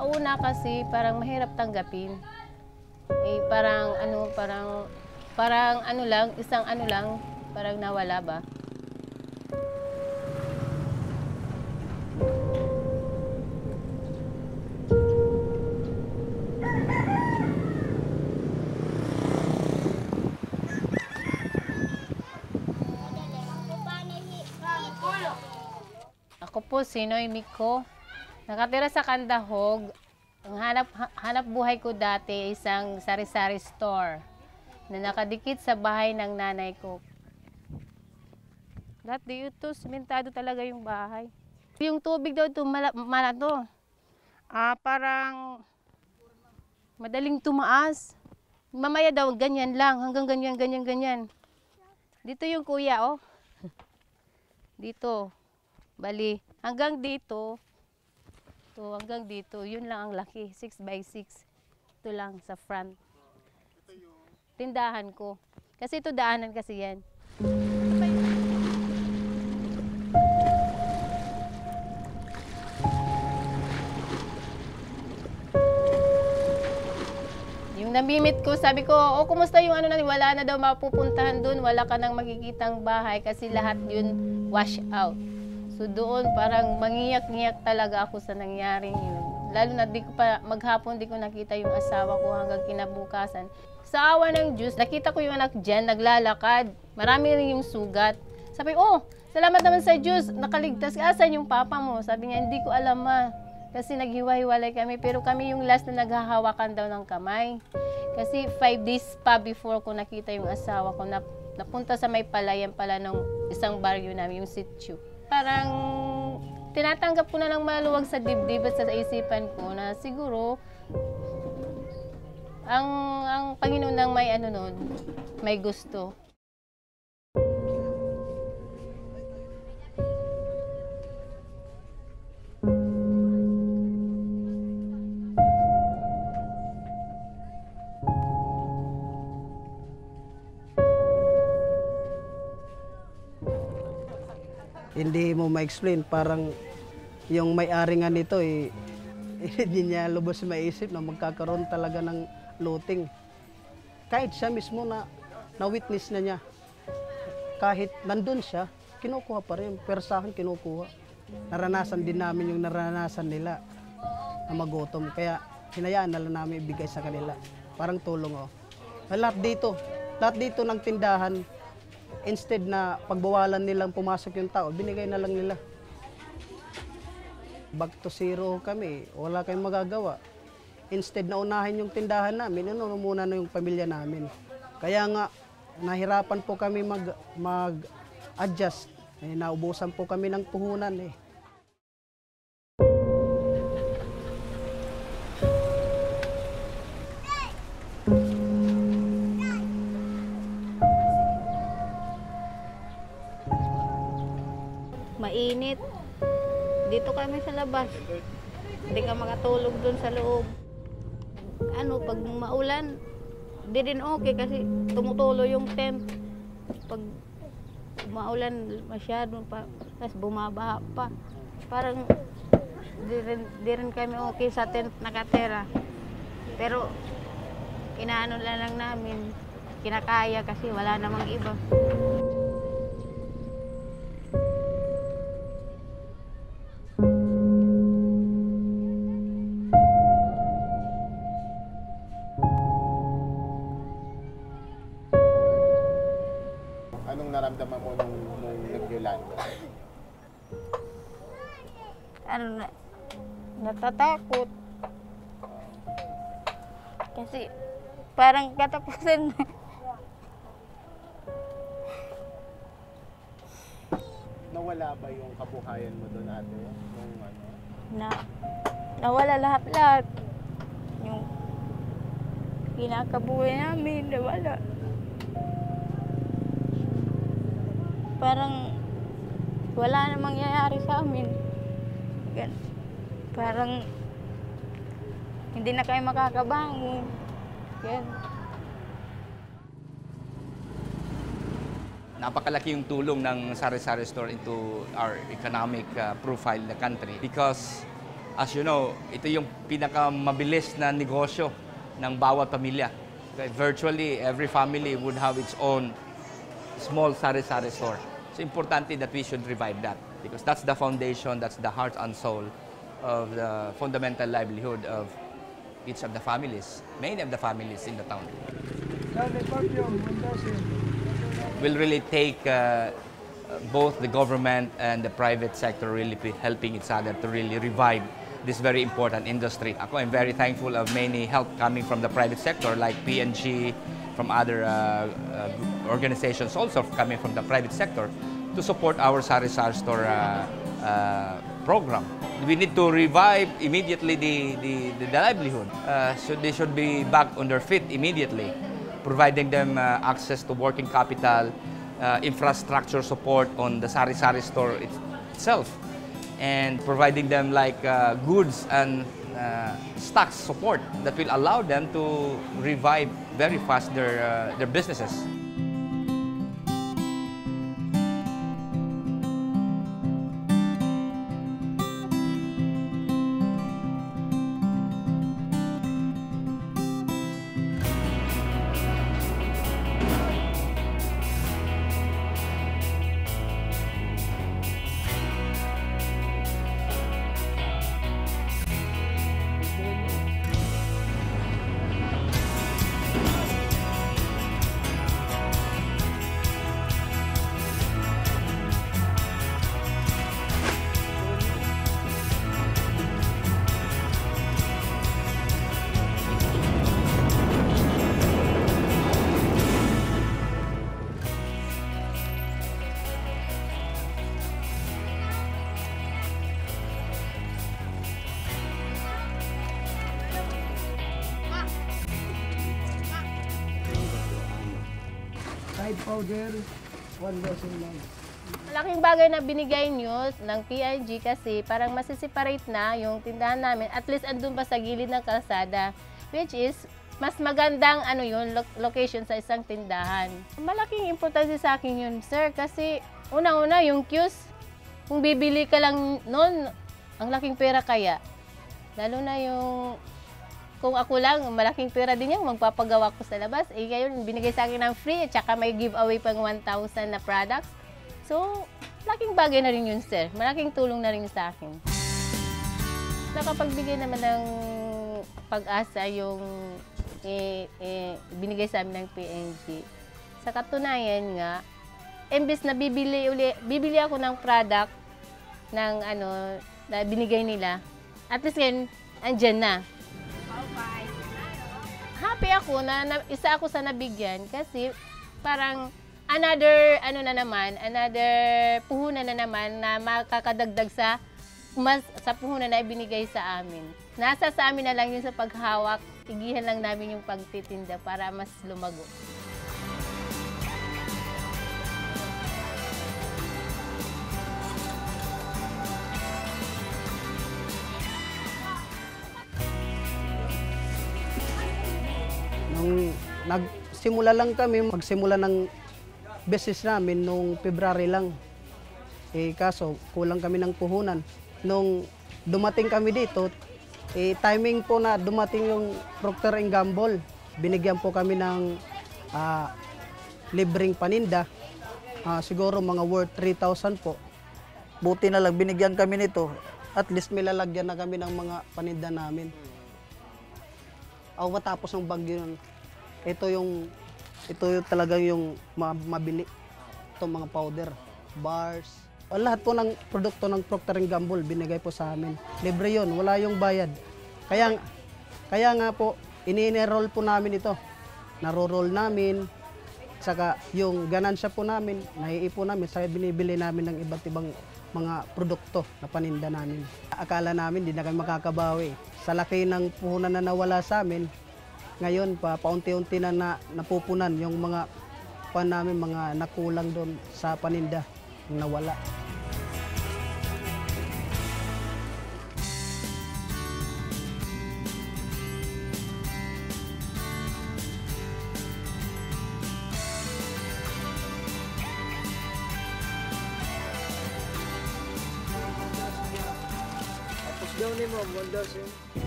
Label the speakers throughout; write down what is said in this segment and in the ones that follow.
Speaker 1: Sa una kasi parang mahirap tanggapin. Eh, parang ano lang, isang ano lang, parang nawala ba? Ako po, Sinoy Miko. Nakatira sa Kandahog. Ang hanap buhay ko dati isang sari-sari store na nakadikit sa bahay ng nanay ko. Lahat dito, simentado talaga yung bahay. Yung tubig daw ito, malato. Parang madaling tumaas. Mamaya daw, ganyan lang, hanggang ganyan, ganyan, ganyan. Dito yung kuya, oh. Dito. Bali, hanggang dito, hanggang dito, yun lang ang laki, 6x6. Ito lang sa front. Tindahan ko. Kasi ito daanan kasi yan. Yung namimit ko, sabi ko, oh, kumusta yung ano na, wala na daw mapupuntahan doon, wala ka nang makikitang bahay kasi lahat yun wash out. So doon parang mangiyak-ngiyak talaga ako sa nangyaring yun. Lalo na maghapon di ko nakita yung asawa ko hanggang kinabukasan. Sa awa ng Diyos, nakita ko yung anak dyan, naglalakad. Marami rin yung sugat. Sabi, oh, salamat naman sa Diyos, nakaligtas ka. Asan yung papa mo? Sabi niya, hindi ko alam ma. Kasi naghiwa-hiwalay kami, pero kami yung last na naghahawakan daw ng kamay. Kasi 5 days pa before ko nakita yung asawa ko, napunta sa may palayan pala ng isang baryo namin, yung sitio. Parang tinatanggap ko na lang maluwag sa dibdib at sa isipan ko na siguro ang Panginoon lang may ano nun, may gusto.
Speaker 2: Hindi mo ma-explain, parang yung may-ari nga nito hindi niya lubos maisip na magkakaroon talaga ng looting. Kahit siya mismo na-witness na niya, kahit nandun siya, kinukuha pa rin, pero sa akin kinukuha. Naranasan din namin yung naranasan nila na magutom, kaya hinayaan na lang namin ibigay sa kanila. Parang tulong oh. Lahat dito ng tindahan, instead na pagbawalan nilang pumasok yung tao, binigay na lang nila. Back to zero kami, wala kayong magagawa. Instead na unahin yung tindahan namin, muna na yung pamilya namin. Kaya nga, nahirapan po kami mag-adjust. Naubusan po kami ng puhunan eh.
Speaker 3: Mainit. Dito kami sa labas. Hindi ka makatulog doon sa loob. Pag maulan, di din okay kasi tumutulo yung tent. Pag maulan masyado pa, tapos bumabaha pa. Parang di rin kami okay sa tent nakatera. Pero inaano lang namin, kinakaya kasi wala namang iba.
Speaker 4: Anong naramdaman mo nung nag-Yolanda?
Speaker 3: Natatakot. Kasi parang katapusan na.
Speaker 4: Nawala ba yung kabuhayan mo doon, ate?
Speaker 3: Nawala lahat-lahat. Yung kinakabuhay namin, nawala. Parang wala na mangyayari sa amin. Parang hindi na kayo makakabangon. Yan.
Speaker 5: Napakalaki yung tulong ng sari-sari store into our economic profile in the country because As you know, ito yung pinakamabilis na negosyo ng bawat pamilya. Okay, virtually every family would have its own small sari-sari store. So importante that we should revive that because that's the foundation, that's the heart and soul of the fundamental livelihood of each of the families, many of the families in the town. Will really take both the government and the private sector really helping each other to really revive this very important industry. I'm very thankful of many help coming from the private sector like PNG, from other organizations also coming from the private sector to support our sari-sari store program. We need to revive immediately the livelihood. So they should be back on their feet immediately, providing them access to working capital, infrastructure support on the sari-sari store itself, and providing them like goods and stocks support that will allow them to revive very fast their businesses.
Speaker 2: Tide powder, 1 dozen lang.
Speaker 1: Malaking bagay na binigay nyo ng PNG kasi parang masiseparate na yung tindahan namin. At least andun pa sa gilid ng kalsada, which is mas magandang location sa isang tindahan. Malaking importante sa akin yun, sir, kasi unang-una yung queues, kung bibili ka lang noon, ang laking pera kaya. Lalo na yung, kung ako lang, malaking pera din yung magpapagawa ko sa labas. Eh, ngayon, binigay sa akin ng free, at saka may giveaway pang 1,000 na products. So, malaking bagay na rin yun, sir. Malaking tulong na rin sa akin. Nakapagbigay naman ng pag-asa yung binigay sa amin ng PNG. Sa katunayan nga, imbes na bibili ako ng product ng na binigay nila, at least ngayon, andyan na. Happy ako na isa ako sa nabigyan kasi parang another puhunan na naman na makakadagdag sa puhunan na ibinigay sa amin. Nasa sa amin na lang yun sa paghawak, tigihan lang namin yung pagtitinda para mas lumago.
Speaker 2: Nagsimula lang kami, magsimula ng business namin nung February lang. Kaso kulang kami ng puhunan. Nung dumating kami dito, timing po na dumating yung Procter & Gamble. Binigyan po kami ng libreng paninda. Siguro mga worth 3,000 po. Buti na lang binigyan kami nito. At least may lalagyan na kami ng mga paninda namin. Matapos ng bagyo yun, ito yung talagang yung mabili. Ito mga powder, bars. Lahat po ng produkto ng Procter & Gamble binigay po sa amin. Libre yun, wala yung bayad. Kaya nga po, ini-enroll po namin ito. Naro-roll namin. Saka yung ganansya po namin, naiipon namin sa binibili namin ng iba't ibang mga produkto na paninda namin. Akala namin di na kami makakabawi. Sa laki ng puhunan na nawala sa amin, ngayon paunti-unti na napupunan yung mga mga nakulang doon sa paninda nawala.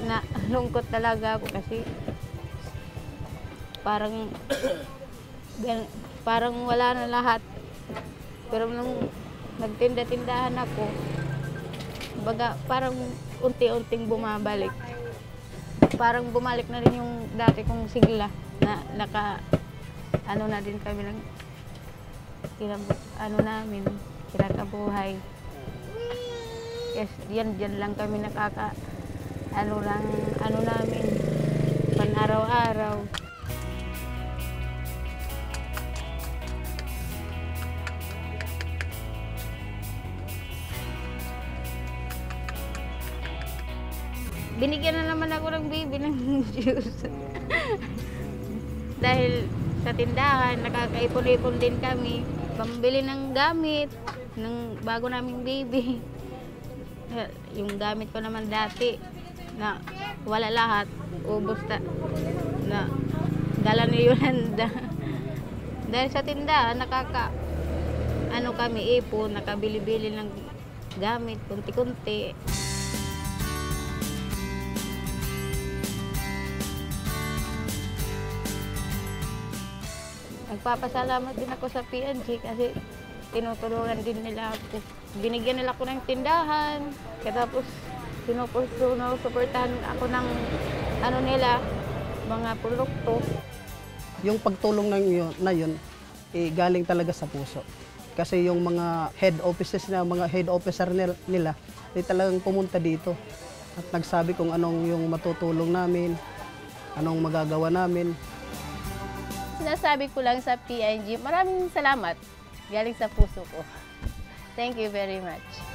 Speaker 3: Na lungkot talaga ako kasi parang parang wala na lahat. Pero nung nagtinda-tindahan ako, baga parang unti-unting bumabalik. Parang bumalik na rin yung dati kong sigla na ano na din kami ng kinakabuhay. Yes, diyan lang kami ano namin, pan-araw-araw. Binigyan na naman ako ng baby ng juice. Dahil sa tindahan, nakakaipon-ipon din kami. Pambili ng gamit, ng bago naming baby. Yung gamit ko naman dati, na wala lahat, ubos na dala ni Yolanda. Dahil sa tindahan, ano kami ipon, nakabili-bili ng gamit, kunti-kunti. Nagpapasalamat din ako sa PNG kasi tinutulungan din nila ako. Binigyan nila ako ng tindahan, tapos sinusuportahan ako ng mga produkto.
Speaker 2: Yung pagtulong na yun, galing talaga sa puso. Kasi yung mga head officer nila, talagang pumunta dito. At nagsabi kung anong yung matutulong namin, anong magagawa namin.
Speaker 1: Sinasabi ko lang sa PNG, maraming salamat. Galing sa puso ko. Thank you very much.